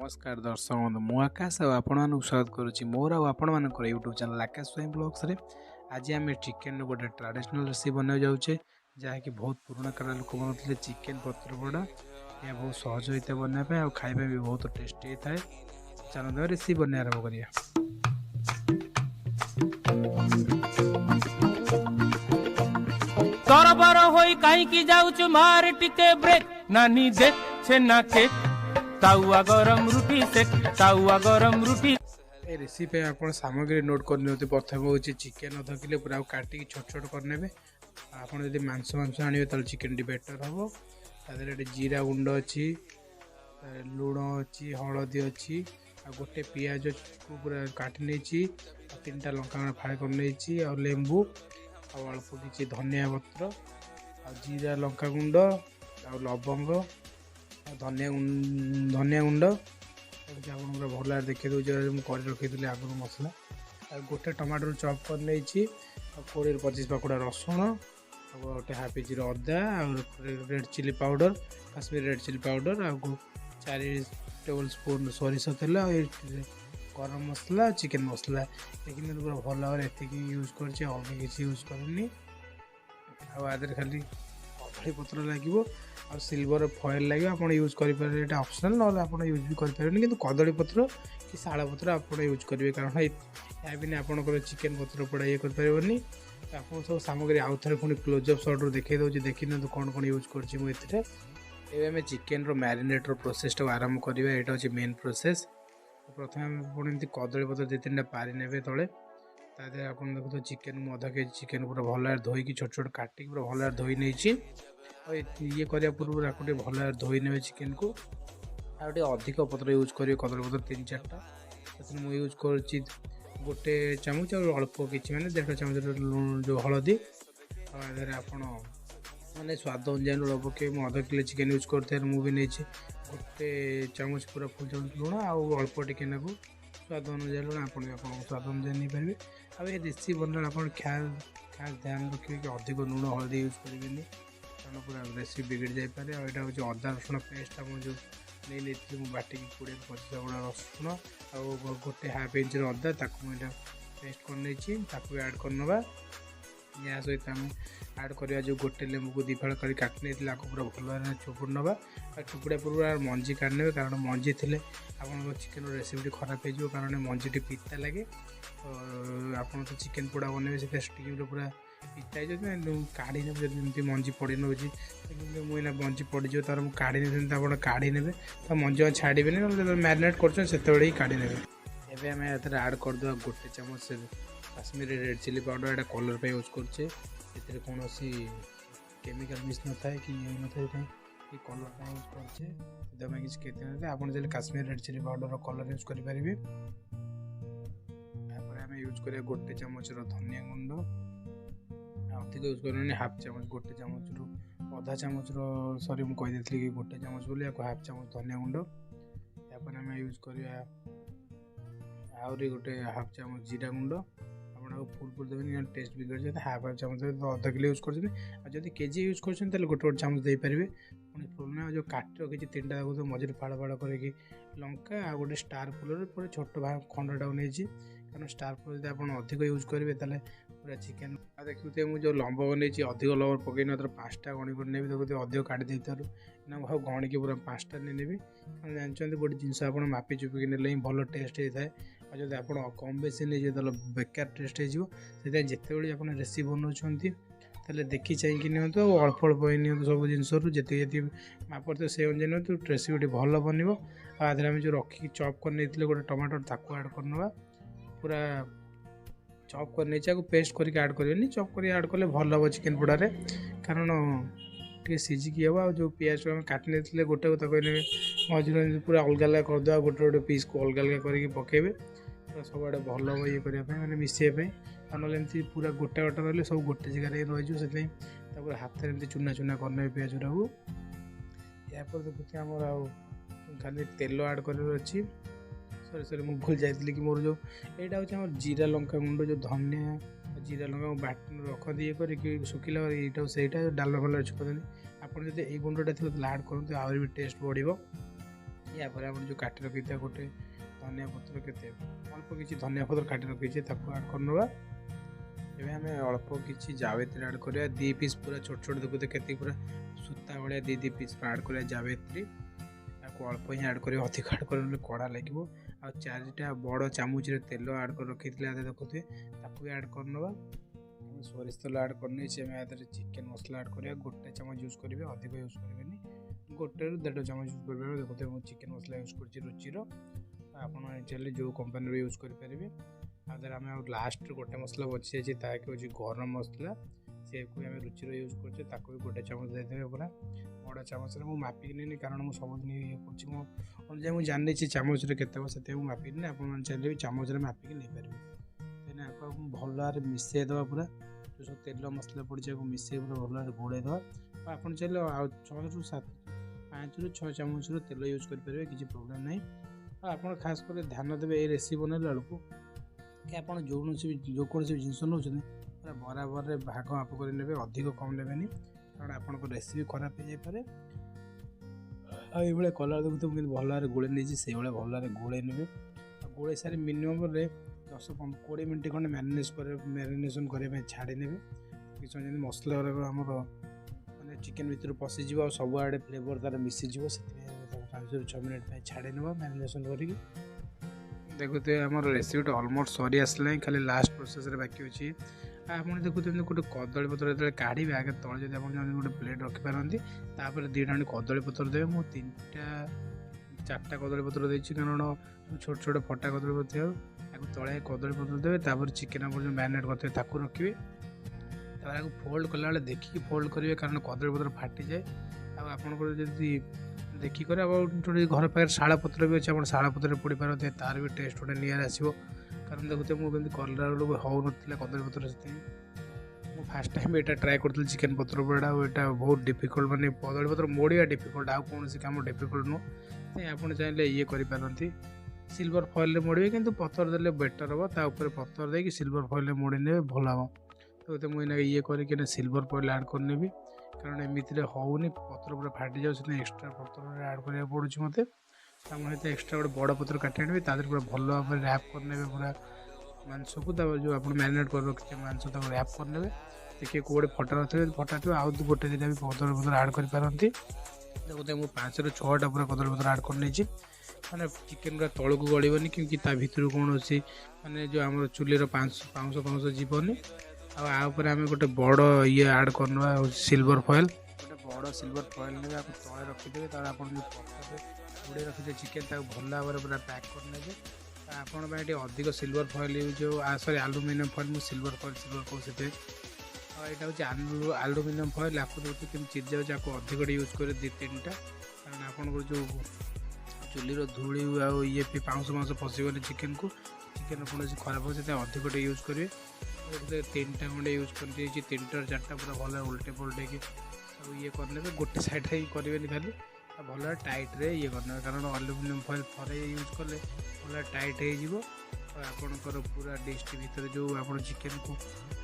नमस्कार दर्शक बंधु मु आकाश आपण स्वागत करुच्ची मोर आपण यूट्यूब चैनल आकाश स्वयं ब्लॉग्स रे। आज आम चिकेन गोटे ट्रेडिशनल रेसिपी बना जाऊे जहाँकि बहुत पुराना काल लोक बनाते चिकेन पत्र पोड़ा। यह बहुत सहज होता है बनवाई और खाଇବା भी बहुत टेस्टी होता है। चलो रेसिपी बना आरंभ करिया। तरबर होई कहीं जाऊचु मार टिके ब्रेक नानी देख छेना केक ताउआ गरम रुटी से ताउआ गरम रुटी। ए रेसिपी आप सामग्री नोट करने प्रथम हूँ चिकेन अध किलो पूरा काटिकी छोट छोट करने। आपड़ मांस आने चिकेन टी बेटर हम। तादे जीरा गुंड अच्छी लुण अच्छी हलदी अच्छी गोटे पियाज को पूरा काटी नहीं 3टा लंका फ्राए कर लेंबू अल्प किसी धनिया पत्र जीरा लंका गुंड लवंग धनिया गुंड आप भल देखी दूसरे कर रखी आगुरी मसला गोटे टमाटर चॉप कर नहीं 20-25 पकड़ा रसुण गोटे हाफ इंच अदा red chilli powder Kashmir red chilli powder 4 tablespoon सोरिष तेल गरम मसला चिकेन मसला लेकिन पूरा भल भाव यूज कर किसी यूज करनी आदि खाली कदली पत्र लगे और सिल्वर फॉइल लगे आप यूज करें ऑप्शनल ना आप यूज भी करें कि कदली पत्र कि शाल पत्र आप यूज करेंगे कारण या भी आपंकर चिकेन पत्र पड़ा ये करें आप सब सामग्री आउ थे पुणी क्लोजअप शॉट देखे दूसरी देखी ना कौन कौन यूज कर चिकेन मैरिनेटर प्रोसेस आरंभ करवा यहाँ हूँ मेन प्रोसेस। प्रथम पुणी कदली पत्र 2-3टा पारि ने तले तादे आप देखो चिकेन आधा के चिकेन पूरा भल धोईकी छोट छोट काटिक पूरा भल धोई नहीं ये करने पूर्व आपको भल धोई ने चिकेन को आगे अधिक पत्र यूज करेंगे कदली पत्र 3-4टा मुझे यूज कर गोटे चामच और अल्प किसी मैंने 1.5 चामच जो हलदी आप मैंने स्वाद अनुसार लुण पकई मुझे अध किलो चिकेन यूज करते मुझे नहीं गोटे चामच पूरा फुल चामच लुण अल्प टिके नाकू स्वाद अनुसार लुण आप स्वाद अनुसार नहीं पारे। अब ये रेसिपी बनने आप खास ध्यान रखिए कि अधिक लुण हलदी यूज करेंगे कारण पूरा रेसिपी बिगड़ जापे। और यहाँ हूँ अदा रसुण पेस्ट मुझे नहीं बाटिक 20-25 गुड़ा रसुण आ गोटे हाफ इंच अदा मुझे पेस्ट कर ऐड करना या सहित आम ऐड करवा जो गोटे लेंबू को 2 फाड़ कर काटने पूरा भल चुपुड़ नवा चुपुड़ा पूर्व मंजी काटने कारण मंजी थे आप चिकेन रेसिपी खराब हो कारण मंजी पिता लगे आप तो चिकेन पोड़ा बनवे से स्टीम पूरा पिता काढ़ी ने जमी मंजी पड़ी नौ मुझे मंजी पड़ो तार मुझे काढ़ी नहीं काढ़ी ने तो मंजी छाड़े मैरिनेट कर ही काढ़ी ने। एवं आम यहाँ आड करदे गोटे चामच काश्मीर रेड चिली पाउडर यहाँ कलर पे यूज कर कौन केमिकल मिस न था कि ये न था कि कलर यूज कर किसी कहते आप Kashmir red chilli powder colour use करेंगे। आम यूज करें गोटे चामच धनिया गुंड अधिक यूज कर हाफ चामच गोटे चामच रु अधा चामच सॉरी मुझे कही कि गोटे चामच बोली हाफ चामच धनिया गुंड यापर आम यूज करवा आहरी गोटे हाफ चामच जीरा गुंड आपको फुल देवे टेस्ट बिगड़ जाए हाफ चामच अध किलो यूज कर केजी यूज कर गोटे चामच दे पारे। पुणी पुणे जो काट रखी 3टा तो मझे फाड़ फाड़ करके लंका आ गोटे स्टार फुलर पूरा छोट खंडटा नहीं कारण स्टार फुल जब आप अधिक यूज करेंगे पूरा चिकेन देखते मुझे जो लंब बनी अधिक लंबर पकई ना 5टा गणी कर नेबी देखते अधिक काटी देतार ना मुझे गणिकी पूरा 5टा नहीं जानते गोटे जिनस आप मापी चुपिकी ने भल टेस्ट होता है और जब आप कम बेसी नहीं तो बेकार टेस्ट होते जिते आप रेसिपी बनाऊँ ताले देखी चाहिए नियंतु अल्प अल्प नियंतु सब जिनसर जी माप तो से अनुसार नियंतु रेसिपी भल बन आधे आम जो रखिक चॉप कर नहीं गोटे टमाटर ताको ऐड करना पूरा चॉप कर नहीं पेस्ट करके ऐड करेंगे चॉप कर ऐड कले भल हम चिकेन पोड़ारे कारण टे सीझिकी हम आ जो पियाज को काटि नहीं गोटे को मझे पूरा अलग अलग करदे गोटे गोटे पीस को अलग अलग करके पकेबे सब आड़े भल हम ये करने मैंने मिसेवाई ना पूरा गोटा गोटा रही सब गोटे जगह रही से हाथ में चूना चूना करने पियाज गुरा यापर देखते आम खाली तेल ऐड कर अच्छी सॉरी सॉरी मुझे भूल जाती कि मोर जो यहाँ हूँ जीरा लंका गुंड जो धनिया जीरा लंका बाट रखते ये कर शुखिला यहाँ से डालमा फल छुपते आप गुंडा थी आड करूँ आहरी भी टेस्ट बढ़ या पर आपण जो काटी रखी गोटे धनिया पत्र केते अल्प किसी धनिया पत्र काटी रखी ताको ऐड करनवा। एबे हमें अल्प किसी जावेत्री ऐड करिया 2 पीस पूरा छोट छोट देखुते केते पूरा सूता भाया 2 पीस ऐड करिया जावेत्री ताको अल्प ही ऐड करिया अधिक ऐड करले कड़ा लागो। आ 4टा बड़ चामच रे तेल ऐड कर रखी देखुते ताको ऐड करनवा। सोरिष तेल ऐड करने चिकेन मसला ऐड करिया गोटे चामच यूज करेंगे अधिक यूज करेंगे 1.5 चामच यूज करेंगे। देखते मुझे चिकेन मसला यूज कर रुचिर आपड़ी जो कंपनी यूज करेंगे। आम लास्ट गोटे मसला बची जाए ताकि हूँ गरम मसला से आम रुचिर यूज कर गोटे चामच देते पूरा बड़ा चामच मुझे मापिक नहीं कारण मुझे सबुदिन ये कर मुझे जानी चामच के मापिक नहीं आप चाहिए चामच मापिक नहीं पारे आपको भल भाव मिसईदे पूरा जो सब तेल मसला पड़ी मिसई पूरा भल भाव घोड़ेदे आप चाहिए 5 ରୁ 6 चामच तेल यूज करेंगे किसी प्रोब्लेम नहीं। आप खास कर ध्यान देवे ये रेसिपी बनला बेलू कि आप जो कौन जिनस नौ पूरा बराबर भाग माप कर ने अधिक कम ने कारण आप रेसिपी खराब हो जापे। ये कला देखते मुझे भल भाव गोले नहीं से भल भाव गोले ने गोले सारी मिनिमम 10-20 मिनट खंडे मैरिनेशन करने छाड़ी ने कि समय मसला आमर मैंने चिकेन भर पशिज और सब आड़े फ्लेवर तार मिसीज 5 ରୁ 6 मिनट छाड़ी ना मैरिनेशन करके। देखते आम रेसिपीटा अलमोस्ट सरी आसला खाली लास्ट प्रोसेस बाकी अच्छी। आप देखते गोटे कदली पत्र जो काढ़े आगे तले जब आप गोटे प्लेट रखिपारती 2टा कदली पत्र देवे मुझे 3-4टा कदली पत्र देती कारण छोट छोट फटा कदली पत्र तले कदली पत्र देवे तापर चिकेन आप जो मैरिनेट करते रखिए आपको फोल्ड कला बेले देखिए फोल्ड करेंगे कारण कदली पत्र फाटी जाए। आपंकर जदि देखिक घर पाखे शाला पत्र भी अच्छे आप शाला पत्र पोड़ी पारते तार भी टेस्ट गोटे नियर आसो कारण देखते मुझे कला बेलू हो ना कदली पत्र से फास्ट टाइम यहाँ ट्राए करी चिकेन पत्र पड़ा यहाँ बहुत डिफिकल्ट माने कदली पत्र मोड़िया डिफिकल्ट आउ कौन कम डिफिकल्ट नुह आप चाहिए ये करें सिल्वर फॉइल मोड़े कि पत्थर देले बेटर हम तापर पत्थर देकी सिल्वर फॉइल मोड़ी ने भल हम। तो मुझे ये करके सिल्वर फॉइल ऐड करने कारण एमती होनी पत्र पूरा फाटी जाए एक्सट्रा पत्र ऐड करा पड़ू मत सहित एक्सट्रा गोटे बड़ पत्र काटी आने पूरा भल भाव रैप करने पूरा मांस को जो आप मैरिनेट कर रखिए मांस रैप करने देखिए कौटे फटा थे फटा थी आउ गोटे 2टा भी कदली पत्र ऐड करपारती। देखते मुझे 5 ରୁ 6टा पूरा कदली पत्र ऐड कर मैंने चिकेन पूरा तौक गड़बनी क्योंकि भर कौन सी माने जो आम चुलीर पाउंस जीवनी आउे आम गोटे बड़ ये ऐड करना सिल्वर फॉइल गोटे बड़ सिल्वर फॉइल ने आप तले रखिदे आप घोड़े रखिदे चिकेन भल भाव पूरा पैक करने आपंटे अधिक silver foil use sorry aluminium foil मुझे सिल्वर कहते यहाँ हूँ एल्युमिनियम फॉइल आपको देखते कि चिर जाऊँ आपको अधिक यूज कर 2-3टा कारण आप जो चुलीर धूली ये पाउंस पशिगले चिकेन को चिकेन कौन खराब हो अधिक यूज करेंगे। 3टा खंडे यूज कर 3टा 4टा पूरा भल उल्टे पलटे कि ये करने गोटे साइड ही करेंगे खाली भल टाइट रे ये करने कारण एल्युमिनियम फॉइल थे यूज कले भल टाइट हो आपणकर पूरा डिश भर जो आप चिकेन को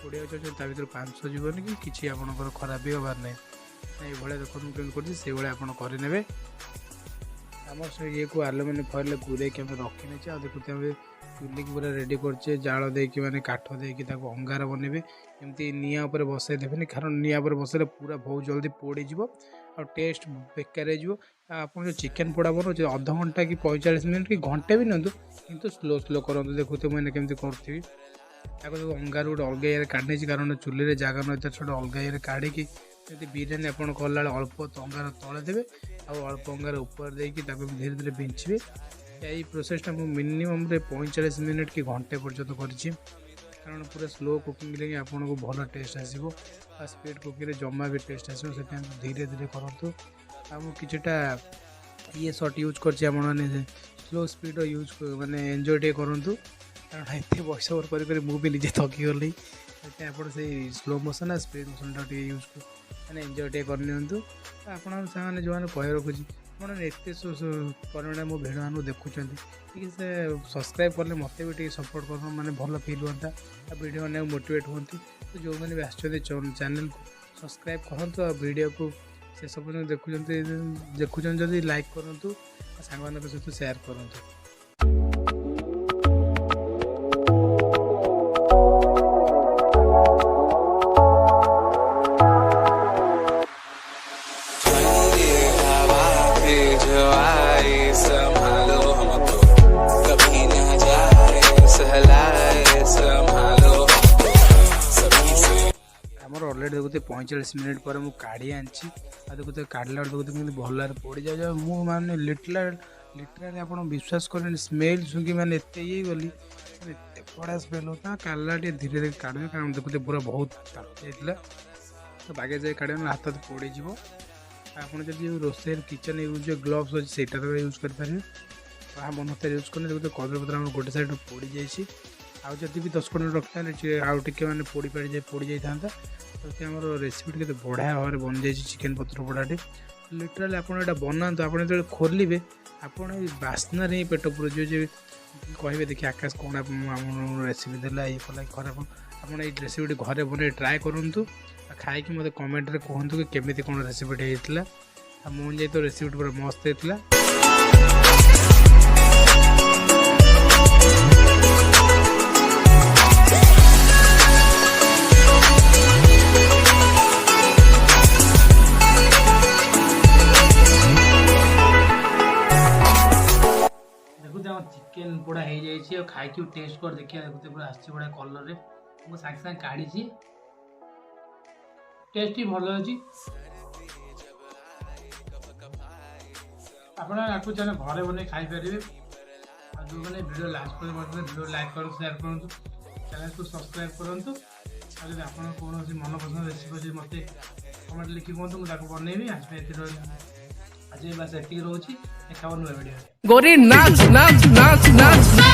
पोड़िया चाहिए भर पांच जीवन कि किसी आपणकर खराब भी हबार ना ये देखो कमी कर आप करे आम से ये को एल्युमिनियम फॉइल गुरे कि रखी नहीं आ देखते हमें चुली की पूरा रेडी करचे जाल देकी माने काठ देकी अंगार बनइबे एमती निया ऊपर बसई देबेनि कारण निया ऊपर बसले पूरा बहुत जल्दी पोड़ी जीवो और टेस्ट बेकार हो। आप जो चिकेन पोड़ा बनाऊँ अध घंटा कि 45 मिनट कि घंटे भी नियंतु किंतु स्लो स्लो करते देखते मैंने केमती करी जो अंगार गोटे अलग ये काढ़ी कारण चुली जगह न छोटे अलग ये काढ़ी बिरियानी आप कला अल्प अंगार तले देवे अल्प अंगार ऊपर देकी धीरे धीरे बिंचे यही प्रोसेसटा मुझे मिनिमम 45 मिनट कि घंटे पर्यंत करी कारण पूरा स्लो कुकिंग लगे आपन को भल टेस्ट आसो स्पीड कुकिंग जमा भी टेस्ट आसो से धीरे धीरे करूँ आम किटा ये सर्ट यूज कर स्लो स्पीड यूज माने एंजॉय टे करूँ कारण एत वॉइस ओवर कर भी निजे थकी गली आप slow motion speed motion use मैंने एंजॉय टे करनी आप जो कह रखुच्छी आप एत परिमाण मो भिड मान देखुं ठीक से सब्सक्राइब कले मत भी सपोर्ट कर मैंने भल फिल होता वीडियो मैंने मोटिवेट होती तो जो मैंने भी आसछन्ति चैनल को सब्सक्राइब करूँ वीडियो को शेष पर्यटन देखुं जदि लाइक करूँ सांग सहित सेयार करूँ। अलरेडी देखते 45 मिनिट पर मुझे काढ़ी आनी देखते काढ़ला देखते कि भल पड़ जाए मुझे लिटराली आप विश्वास करें स्मेल सुंगी मैंने एत ये गली एत बड़ा स्मेल होता काढ़ला धीरे धीरे काढ़े कारण देखते पूरा बहुत जाता तो बागे जाए काढ़ हाथ पड़े आप रोसे किचन यूज ग्लोव्स अच्छे से यूज करेंगे मन हाथ यूज करने देखते कदली पत्र गोटे साइड पड़ जाए आदि भी 10 मिनट रखता आउ टे मैंने पड़ जाता तो आम रेसिपी के बढ़िया भाव में बन जाए चिकेन पत्र पोड़ाटे लिटराली आप बनाते आप जो खोलेंगे आप बास्नार ही पेट पूरा जो कहे देखिए आकाश कौन आम रेसिपी देला ये कला खराब आप रेसिपी घरे बन ट्राए करूँ खाई मत कमेंट रे कहतु कि केमी कौन रेसिपी होता मुझे तो रेसिपी पूरा मस्त होता। चिकेन पोड़ा हो जाए खाई टेस्ट कर देखिए देखते पूरा आसी बड़ा कलर मुझे सागे सागे काढ़ी टेस्ट भी भल अच्छी आपको चाहे घरे बन खाईपर जो मैंने वीडियो लास्ट वीडियो लाइक करूँ शेयर करूँ चैनल को सब्सक्राइब करूँ जब आप कौन मन पसंद रेसिपी मत कमेंट लिखी कहतु मुझे बनैबी आज बस ये रोचे देखा नुआ वीडियो गोरी नाच नाच नाच नाच